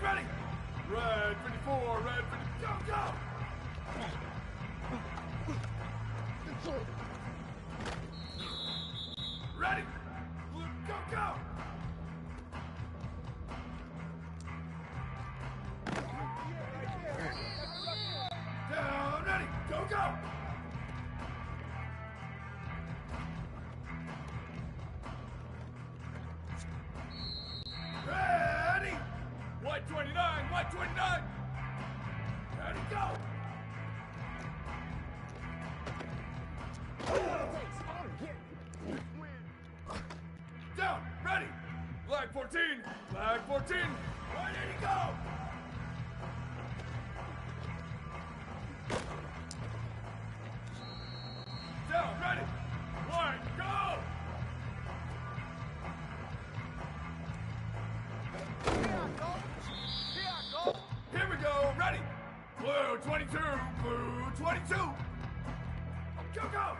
Ready? Red 54, red 50, go! Ready? Blue, go! Down, ready, go! Ready! White 29, white 29! Ready, go! Down, ready! Flag 14, flag 14! White 80, go! Down, ready! White, go! Here we go, ready! Blue 22, blue 22! Go!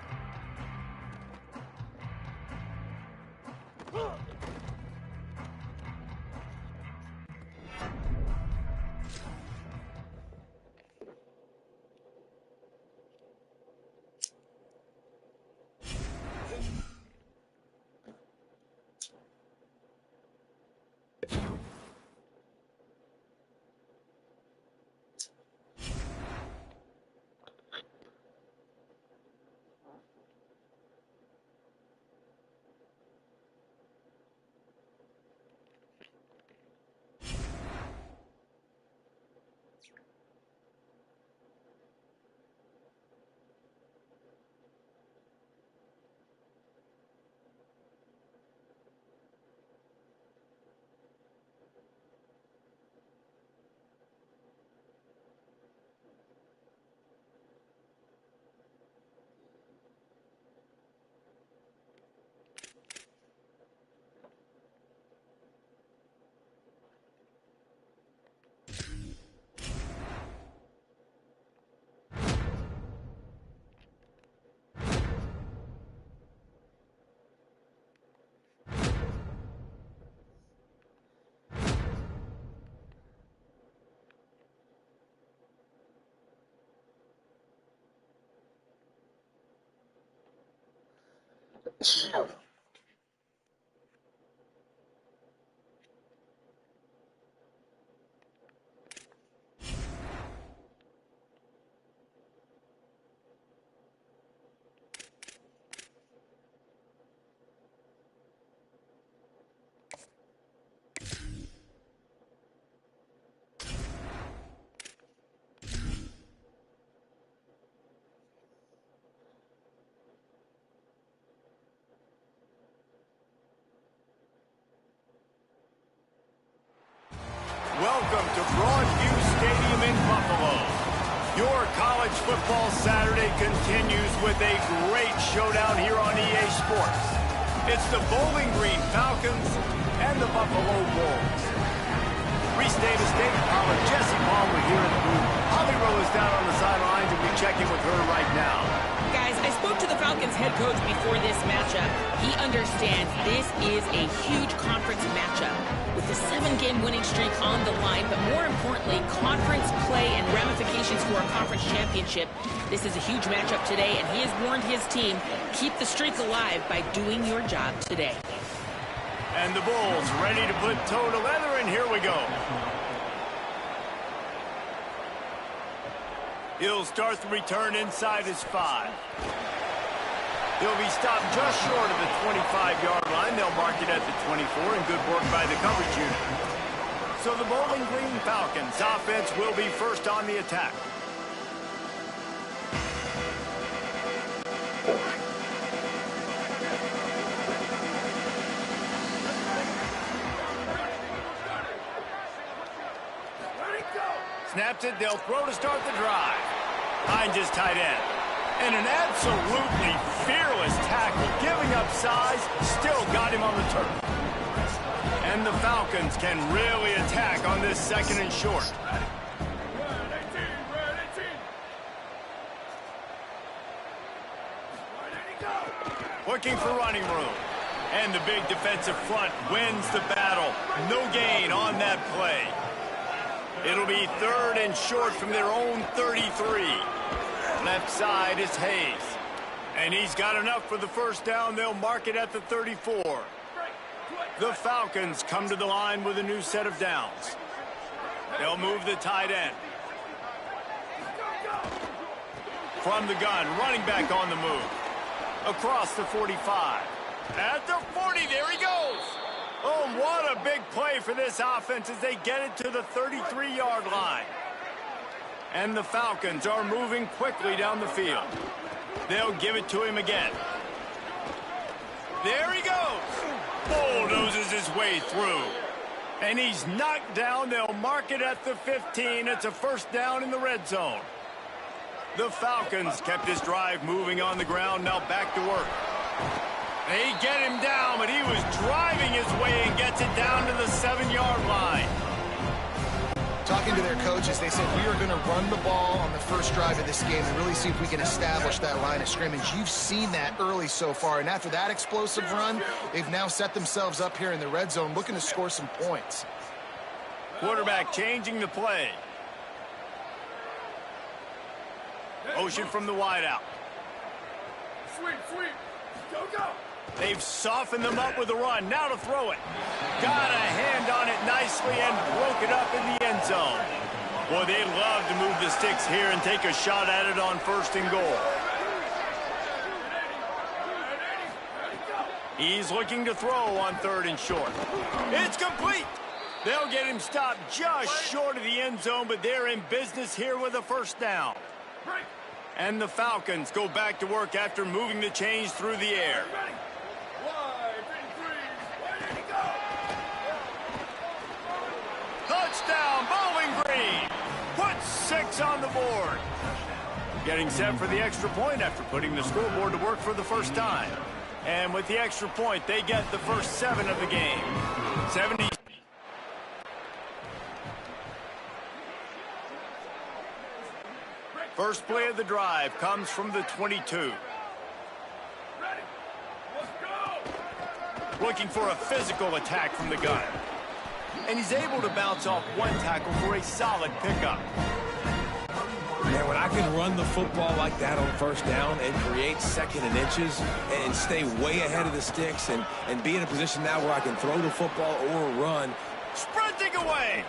Welcome to Broadview Stadium in Buffalo. Your college football Saturday continues with a great showdown here on EA Sports. It's the Bowling Green Falcons and the Buffalo Bulls. Reese Davis, David Pollard, Jesse Palmer here in the booth. Holly Rowe is down on the sidelines, and we're checking with her right now. Guys, I spoke to the Falcons head coach before this matchup. He understands this is a huge conference matchup with the 7-game winning streak on the line, but more importantly, conference play and ramifications for a conference championship. This is a huge matchup today, and he has warned his team, keep the streak alive by doing your job today. And the Bulls ready to put toe to leather, and here we go. He'll start the return inside his 5. He'll be stopped just short of the 25-yard line. They'll mark it at the 24, and good work by the coverage unit. So the Bowling Green Falcons offense will be first on the attack. Snaps it, they'll throw to start the drive. Finds his tight end. And an absolutely fearless tackle, giving up size, still got him on the turf. And the Falcons can really attack on this second and short. Red 18, red 18. Red 80, go! looking for running room. And the big defensive front wins the battle. No gain on that play. It'll be 3rd and short from their own 33. Left side is Hayes. And he's got enough for the first down. They'll mark it at the 34. The Falcons come to the line with a new set of downs. They'll move the tight end. From the gun, running back on the move. Across the 45. At the 40, there he goes. Oh, what a big play for this offense as they get it to the 33-yard line. And the Falcons are moving quickly down the field. They'll give it to him again. There he goes. Bulldozes his way through. And he's knocked down. They'll mark it at the 15. It's a first down in the red zone. The Falcons kept this drive moving on the ground. Now back to work. They get him down, but he was driving his way and gets it down to the 7-yard line. Talking to their coaches, they said, we are going to run the ball on the first drive of this game and really see if we can establish that line of scrimmage. You've seen that early so far, and after that explosive run, they've now set themselves up here in the red zone looking to score some points. Quarterback changing the play. Motion from the wideout. Sweep, sweep. Go, go. They've softened them up with a run. Now to throw it. Got a hand on it nicely and broke it up in the end zone. Boy, they love to move the sticks here and take a shot at it on 1st and goal. He's looking to throw on 3rd and short. It's complete. They'll get him stopped just short of the end zone, but they're in business here with a first down. And the Falcons go back to work after moving the chains through the air. Touchdown, Bowling Green. Put 6 on the board. Getting set for the extra point after putting the scoreboard to work for the first time. And with the extra point, they get the first 7 of the game. 70. First play of the drive comes from the 22. Looking for a physical attack from the gun. And he's able to bounce off one tackle for a solid pickup. Man, when I can run the football like that on first down and create 2nd and inches and stay way ahead of the sticks and be in a position now where I can throw the football or run. Sprinting away.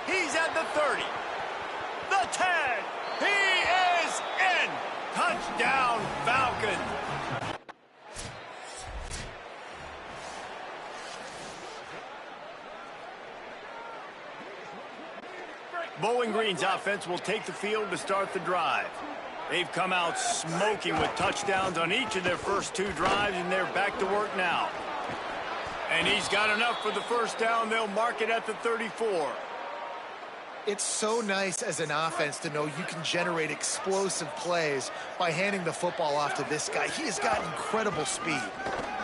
He's at the 30. The 10. He is in. Touchdown, Falcons. Bowling Green's offense will take the field to start the drive. They've come out smoking with touchdowns on each of their first 2 drives, and they're back to work now. And he's got enough for the first down. They'll mark it at the 34. It's so nice as an offense to know you can generate explosive plays by handing the football off to this guy. He has got incredible speed.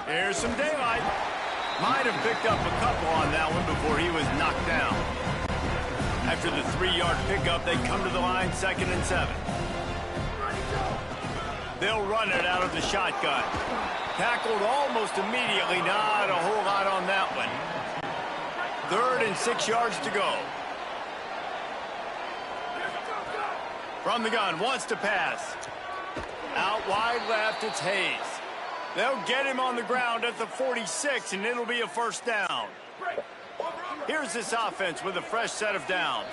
Here's some daylight. Might have picked up a couple on that one before he was knocked down. After the 3-yard pickup, they come to the line 2nd and 7. They'll run it out of the shotgun. Tackled almost immediately. Not a whole lot on that one. 3rd and 6 yards to go. From the gun, wants to pass. Out wide left, it's Hayes. They'll get him on the ground at the 46, and it'll be a first down. Here's this offense with a fresh set of downs.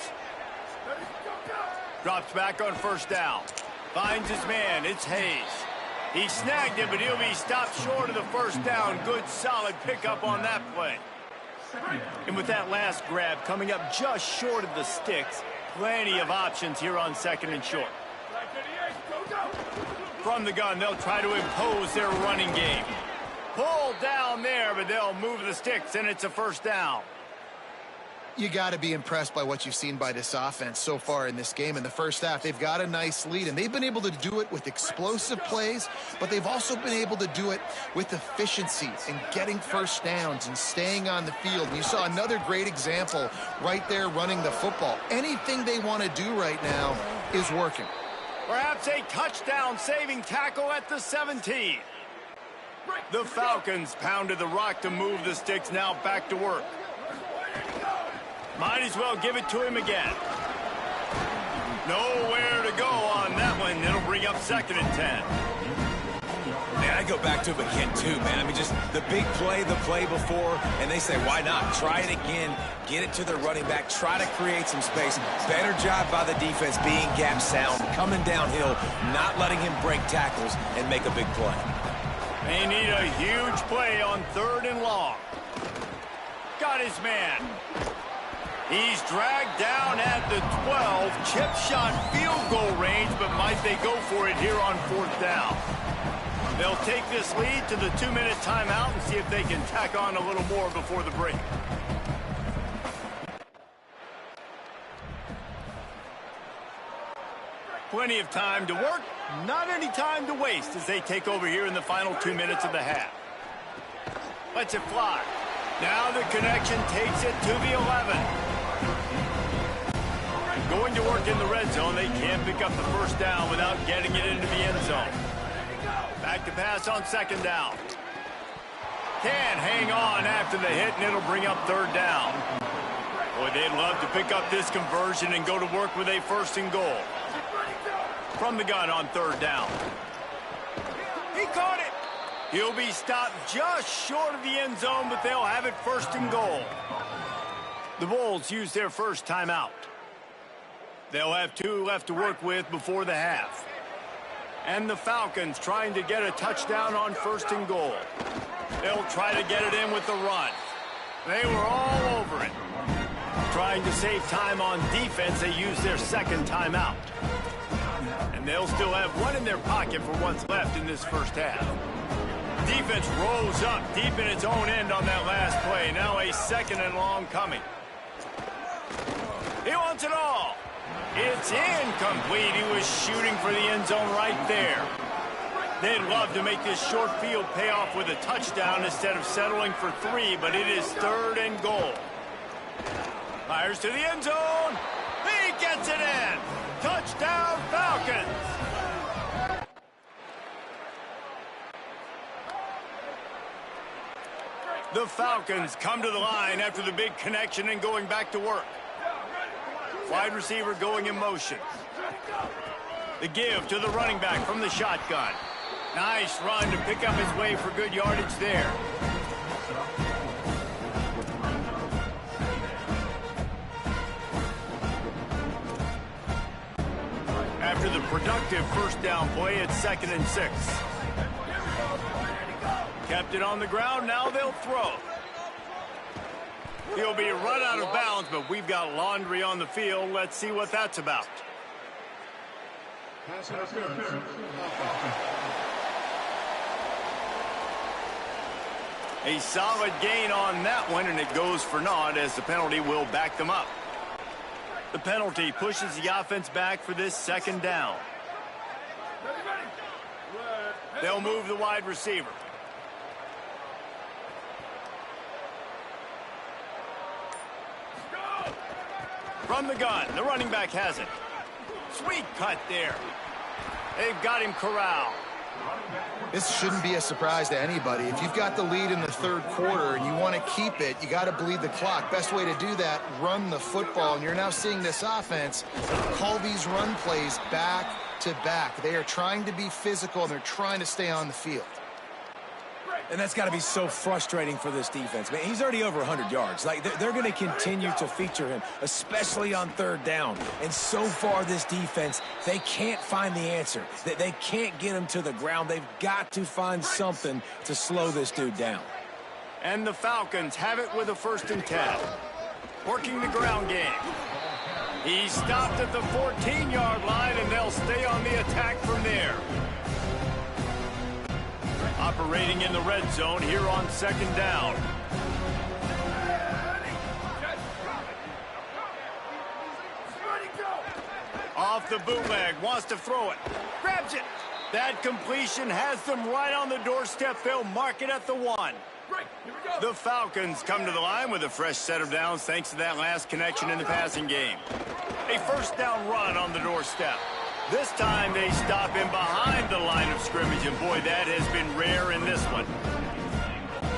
Drops back on first down. Finds his man, it's Hayes. He snagged him, but he'll be stopped short of the first down. Good, solid pickup on that play. And with that last grab coming up just short of the sticks, plenty of options here on 2nd and short. From the gun, they'll try to impose their running game. Pulled down there, but they'll move the sticks, and it's a first down. You got to be impressed by what you've seen by this offense so far in this game. In the first half, they've got a nice lead, and they've been able to do it with explosive plays, but they've also been able to do it with efficiency and getting first downs and staying on the field. And you saw another great example right there running the football. Anything they want to do right now is working. Perhaps a touchdown-saving tackle at the 17. The Falcons pounded the rock to move the sticks, now back to work. Might as well give it to him again. Nowhere to go on that one. It'll bring up 2nd and 10. Man, I go back to it again, too, man. I mean, just the big play, the play before, and they say, why not? Try it again, get it to the running back, try to create some space. Better job by the defense being gap sound, coming downhill, not letting him break tackles and make a big play. They need a huge play on 3rd and long. Got his man. He's dragged down at the 12. Chip shot field goal range, but might they go for it here on 4th down? They'll take this lead to the 2-minute timeout and see if they can tack on a little more before the break. Plenty of time to work, not any time to waste as they take over here in the final 2 minutes of the half. Lets it fly. Now the connection takes it to the 11. Going to work in the red zone. They can't pick up the 1st down without getting it into the end zone. Back to pass on 2nd down. Can't hang on after the hit, and it'll bring up 3rd down. Boy, they'd love to pick up this conversion and go to work with a 1st and goal. From the gun on 3rd down. He caught it. He'll be stopped just short of the end zone, but they'll have it 1st and goal. The Bulls use their first timeout. They'll have 2 left to work with before the half. And the Falcons trying to get a touchdown on 1st and goal. They'll try to get it in with the run. They were all over it. Trying to save time on defense, they use their 2nd timeout. And they'll still have 1 in their pocket for what's left in this 1st half. Defense rose up deep in its own end on that last play. Now a 2nd and long coming. He wants it all. It's incomplete. He was shooting for the end zone right there. They'd love to make this short field pay off with a touchdown instead of settling for 3, but it is 3rd and goal. Fires to the end zone. He gets it in. Touchdown, Falcons. The Falcons come to the line after the big connection and going back to work. Wide receiver going in motion. The give to the running back from the shotgun. Nice run to pick up his way for good yardage there. After the productive 1st down play, it's 2nd and 6. Kept it on the ground, now they'll throw. He'll be run out of bounds, but we've got laundry on the field. Let's see what that's about. A solid gain on that one, and it goes for naught as the penalty will back them up. The penalty pushes the offense back for this 2nd down. They'll move the wide receiver. From the gun, the running back has it. Sweet cut there. They've got him corralled. This shouldn't be a surprise to anybody. If you've got the lead in the 3rd quarter and you want to keep it, you got to bleed the clock. Best way to do that, run the football. And you're now seeing this offense call these run plays back to back. They are trying to be physical, and they're trying to stay on the field. And that's got to be so frustrating for this defense. Man, he's already over 100 yards. Like, they're going to continue to feature him, especially on 3rd down. And so far, this defense, they can't find the answer. They can't get him to the ground. They've got to find something to slow this dude down. And the Falcons have it with a 1st and 10. Working the ground game. He stopped at the 14-yard line, and they'll stay on the attack from there. Operating in the red zone here on 2nd down. Off the bootleg, wants to throw it. Grabs it. That completion has them right on the doorstep. They'll mark it at the 1. The Falcons come to the line with a fresh set of downs thanks to that last connection in the passing game. A 1st down run on the doorstep. This time they stop him behind the line of scrimmage, and boy, that has been rare in this one.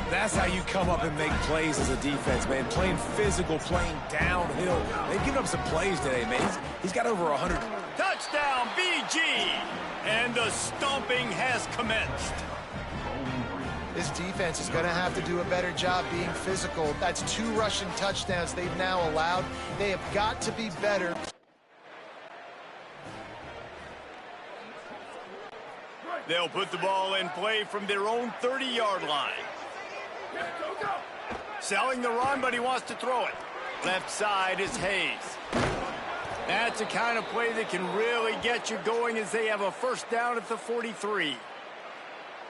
That's how you come up and make plays as a defense, man. Playing physical, playing downhill. They've given up some plays today, man. He's got over 100. Touchdown, BG! And the stomping has commenced. This defense is going to have to do a better job being physical. That's 2 rushing touchdowns they've now allowed. They have got to be better. They'll put the ball in play from their own 30-yard line. Selling the run, but he wants to throw it. Left side is Hayes. That's the kind of play that can really get you going as they have a first down at the 43.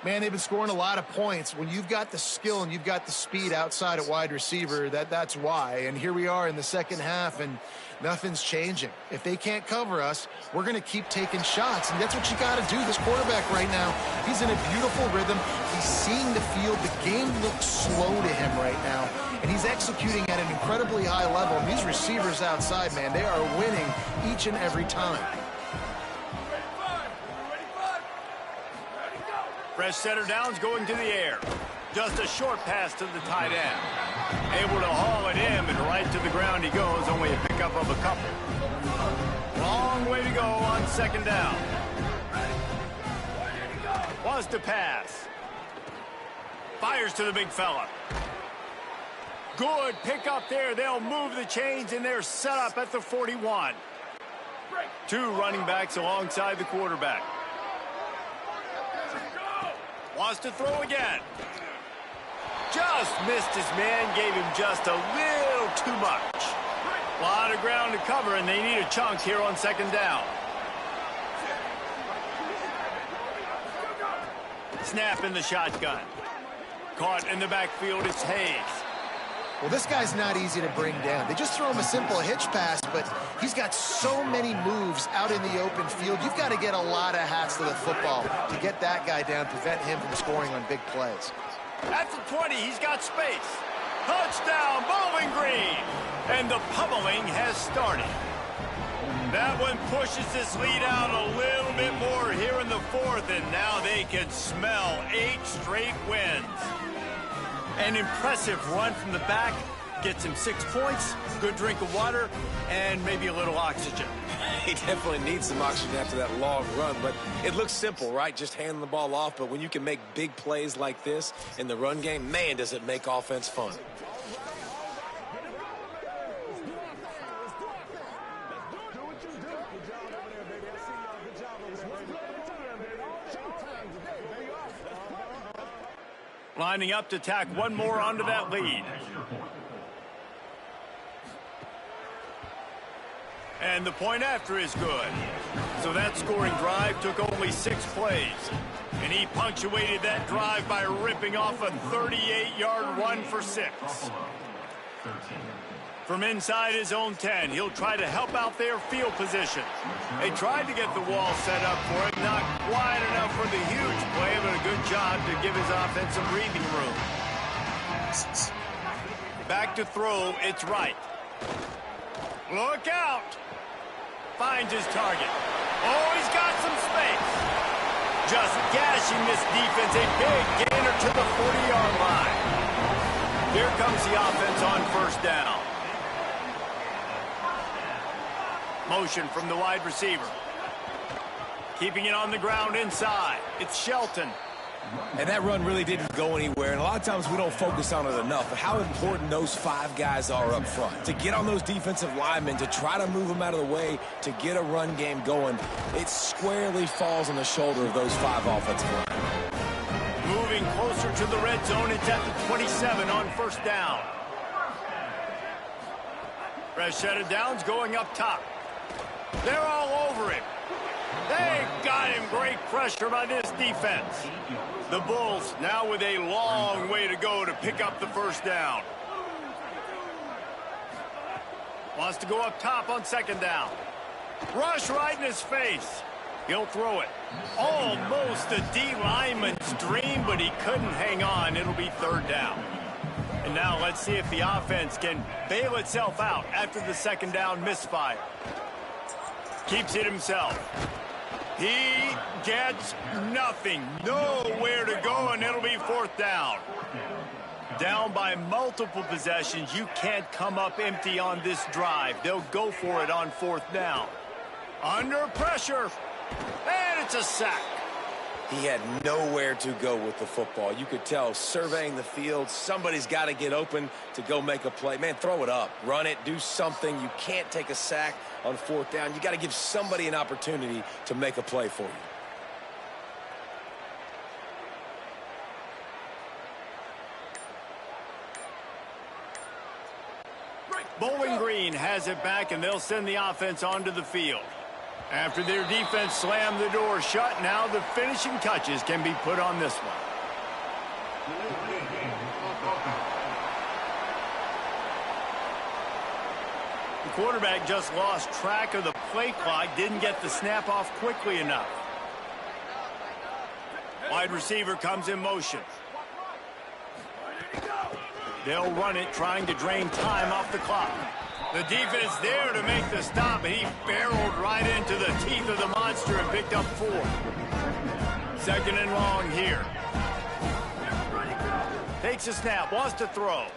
Man, they've been scoring a lot of points. When you've got the skill and you've got the speed outside at wide receiver, that's why. And here we are in the second half, and nothing's changing. If they can't cover us, we're going to keep taking shots, and that's what you got to do. This quarterback right now, he's in a beautiful rhythm. He's seeing the field. The game looks slow to him right now, and he's executing at an incredibly high level. And these receivers outside, man, they are winning each and every time. Fresh center downs going to the air. Just a short pass to the tight end. Able to haul it in, and right to the ground he goes, only a pickup of a couple. Long way to go on second down. Wants to pass. Fires to the big fella. Good pickup there. They'll move the chains, and they're set up at the 41. 2 running backs alongside the quarterback. Wants to throw again. Just missed his man, gave him just a little too much. A lot of ground to cover, and they need a chunk here on second down. Snap in the shotgun. Caught in the backfield, it's Hayes. Well, this guy's not easy to bring down. They just throw him a simple hitch pass, but he's got so many moves out in the open field. You've got to get a lot of hats to the football to get that guy down, prevent him from scoring on big plays. At the 20, he's got space. Touchdown, Bowling Green! And the pummeling has started. That one pushes this lead out a little bit more here in the 4th, and now they can smell 8 straight wins. An impressive run from the back, gets him 6 points, good drink of water, and maybe a little oxygen. He definitely needs some oxygen after that long run, but it looks simple, right? Just handing the ball off, but when you can make big plays like this in the run game, man, does it make offense fun. Lining up to tack one more onto that lead. And the point after is good. So that scoring drive took only 6 plays. And he punctuated that drive by ripping off a 38-yard run for 6. From inside his own 10, he'll try to help out their field position. They tried to get the wall set up for him, not quite enough for the huge play, but a good job to give his offense some breathing room. Back to throw, it's right. Look out! Finds his target. Oh, he's got some space. Just gashing this defense, a big gainer to the 40-yard line. Here comes the offense on first down. Motion from the wide receiver. Keeping it on the ground inside. It's Shelton. And that run really didn't go anywhere. And a lot of times we don't focus on it enough. But how important those 5 guys are up front. To get on those defensive linemen, to try to move them out of the way, to get a run game going, it squarely falls on the shoulder of those 5 offensive linemen. Moving closer to the red zone. It's at the 27 on first down. Fresh set of downs going up top. They're all over him. They got him. Great pressure by this defense. The Bulls now with a long way to go to pick up the first down. Wants to go up top on second down. Rush right in his face. He'll throw it. Almost a D lineman's dream, but he couldn't hang on. It'll be third down. And now let's see if the offense can bail itself out after the second down misfire. Keeps it himself. He gets nothing. Nowhere to go, and it'll be 4th down. Down by multiple possessions. You can't come up empty on this drive. They'll go for it on 4th down. Under pressure. And it's a sack. He had nowhere to go with the football. You could tell, surveying the field, somebody's got to get open to go make a play. Man, throw it up. Run it. Do something. You can't take a sack on 4th down. You got to give somebody an opportunity to make a play for you. Bowling Green has it back, and they'll send the offense onto the field. After their defense slammed the door shut, now the finishing touches can be put on this one. The quarterback just lost track of the play clock, didn't get the snap off quickly enough. Wide receiver comes in motion. They'll run it, trying to drain time off the clock. The defense there to make the stop, and he barreled right into the teeth of the monster and picked up 4. 2nd and long here. Takes a snap, wants to throw.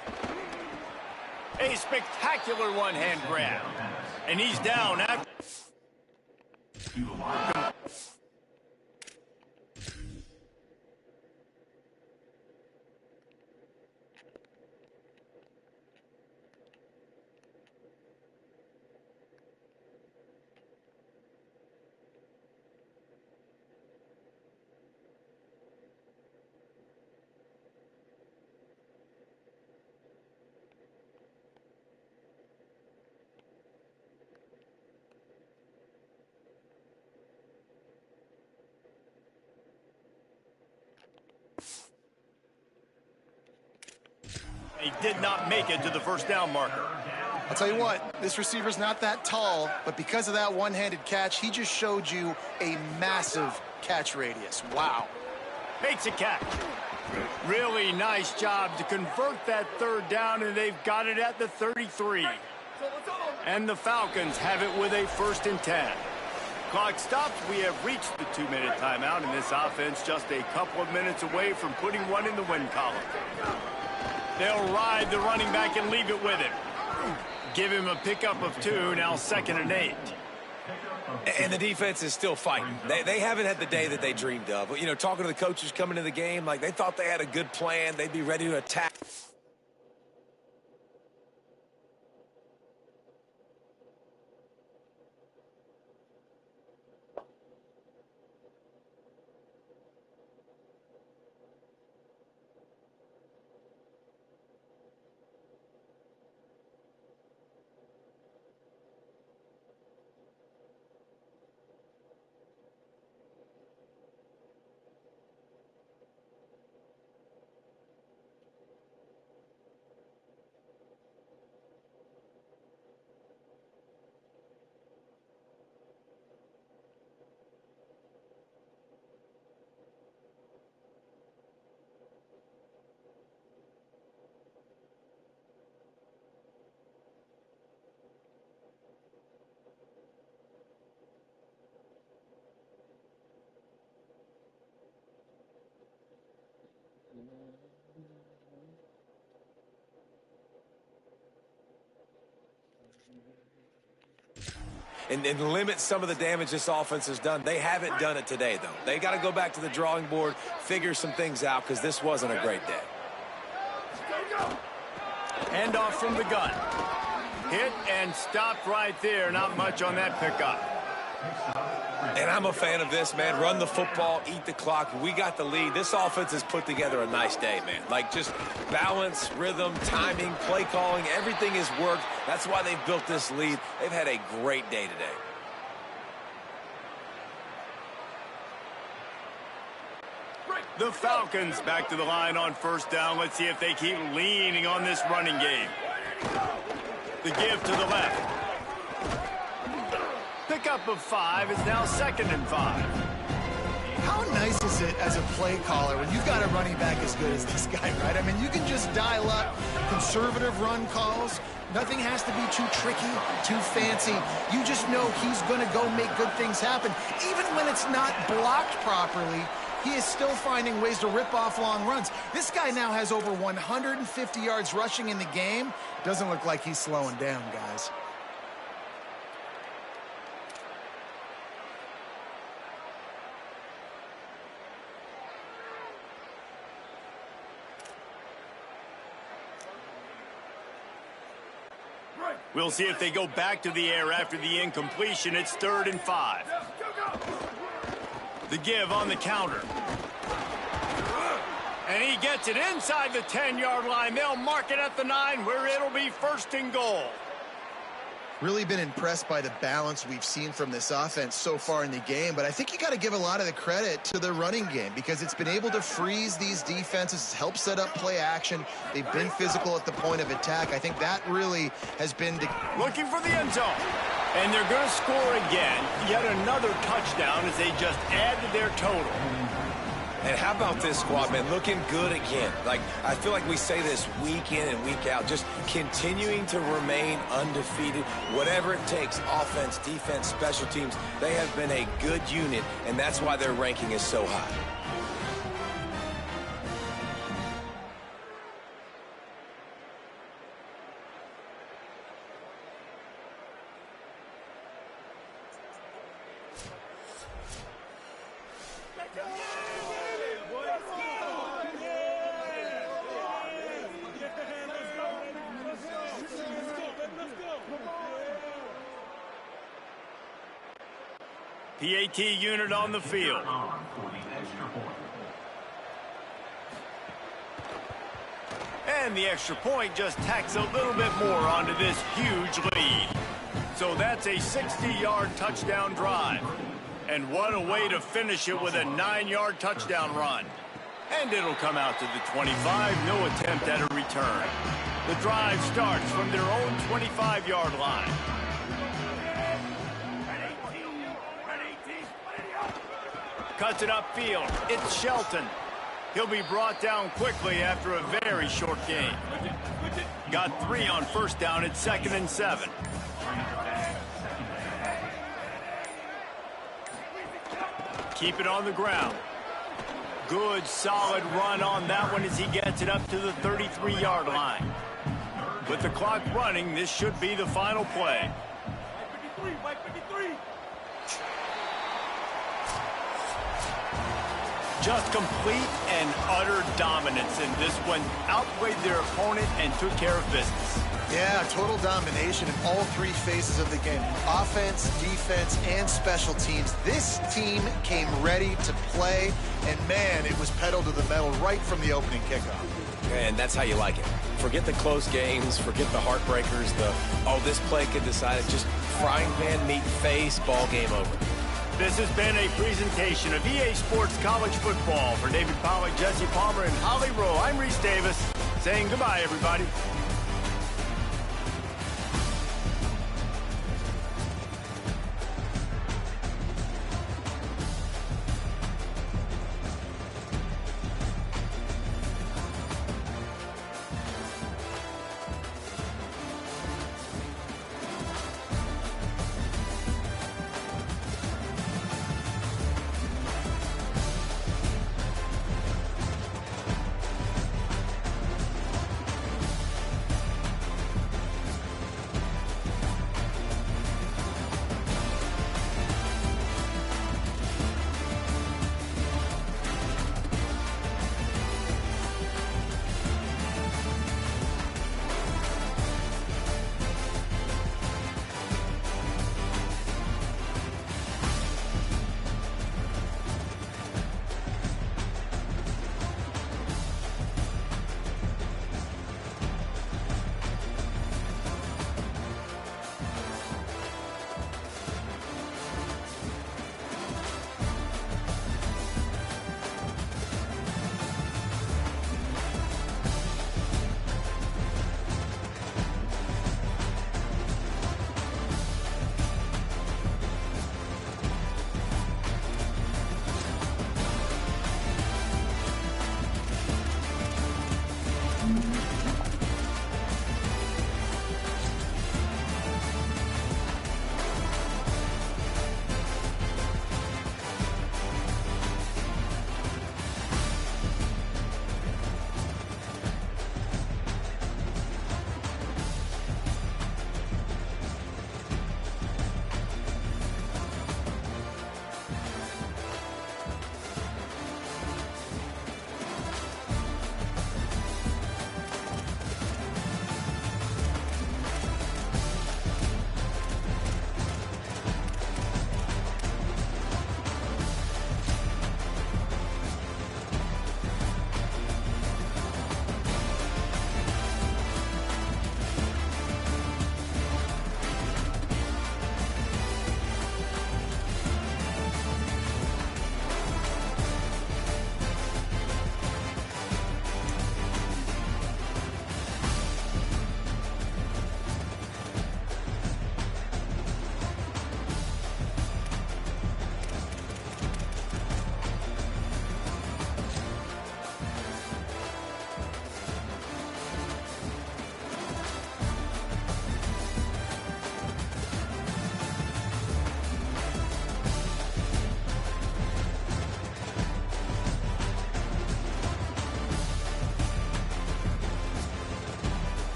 A spectacular one-hand grab. And he's down after. He did not make it to the 1st down marker. I'll tell you what, this receiver's not that tall, but because of that one-handed catch, he just showed you a massive catch radius. Wow. Makes a catch. Really nice job to convert that 3rd down, and they've got it at the 33. And the Falcons have it with a 1st and 10. Clock stops. We have reached the 2-minute timeout, and this offense just a couple of minutes away from putting one in the win column. They'll ride the running back and leave it with him. Give him a pickup of 2, now 2nd and 8. And the defense is still fighting. They haven't had the day that they dreamed of. You know, talking to the coaches coming into the game, like they thought they had a good plan. They'd be ready to attack. And limit some of the damage this offense has done. They haven't done it today, though. They got to go back to the drawing board, figure some things out, because this wasn't a great day. Hand off from the gun. Hit and stopped right there. Not much on that pickup. And I'm a fan of this, man. Run the football, eat the clock. We got the lead. This offense has put together a nice day, man. Like just balance, rhythm, timing, play calling, everything has worked. That's why they've built this lead. They've had a great day today. The Falcons back to the line on 1st down. Let's see if they keep leaning on this running game. The give to the left. Pickup of 5 is now 2nd and 5. How nice is is it as a play caller when you've got a running back as good as this guy, right? I mean, you can just dial up conservative run calls. Nothing has to be too tricky, too fancy. You just know he's going to go make good things happen. Even when it's not blocked properly, he is still finding ways to rip off long runs. This guy now has over 150 yards rushing in the game. Doesn't look like he's slowing down, guys. We'll see if they go back to the air after the incompletion. It's 3rd and 5. The give on the counter. And he gets it inside the 10-yard line. They'll mark it at the 9 where it'll be 1st and goal. Really been impressed by the balance we've seen from this offense so far in the game, but I think you got to give a lot of the credit to the running game because it's been able to freeze these defenses, help set up play action. They've been physical at the point of attack. I think that really has been the... Looking for the end zone. And they're going to score again. Yet another touchdown as they just add to their total. And how about this squad, man? Looking good again. Like, I feel like we say this week in and week out, just continuing to remain undefeated. Whatever it takes, offense, defense, special teams, they have been a good unit, and that's why their ranking is so high. PAT unit on the field. And the extra point just tacks a little bit more onto this huge lead. So that's a 60-yard touchdown drive. And what a way to finish it with a 9-yard touchdown run. And it'll come out to the 25, no attempt at a return. The drive starts from their own 25-yard line. Cuts it upfield. It's Shelton. He'll be brought down quickly after a very short gain. Got 3 on 1st down. It's 2nd and 7. Keep it on the ground. Good, solid run on that one as he gets it up to the 33-yard line. With the clock running, this should be the final play. Just complete and utter dominance in this one. Outplayed their opponent and took care of business. Yeah, total domination in all 3 phases of the game. Offense, defense, and special teams. This team came ready to play, and man, it was pedal to the metal right from the opening kickoff. And that's how you like it. Forget the close games, forget the heartbreakers, this play could decide it. Just frying pan meet face, ball game over. This has been a presentation of EA Sports College Football. For David Pollack, Jesse Palmer, and Holly Rowe, I'm Reese Davis, saying goodbye, everybody.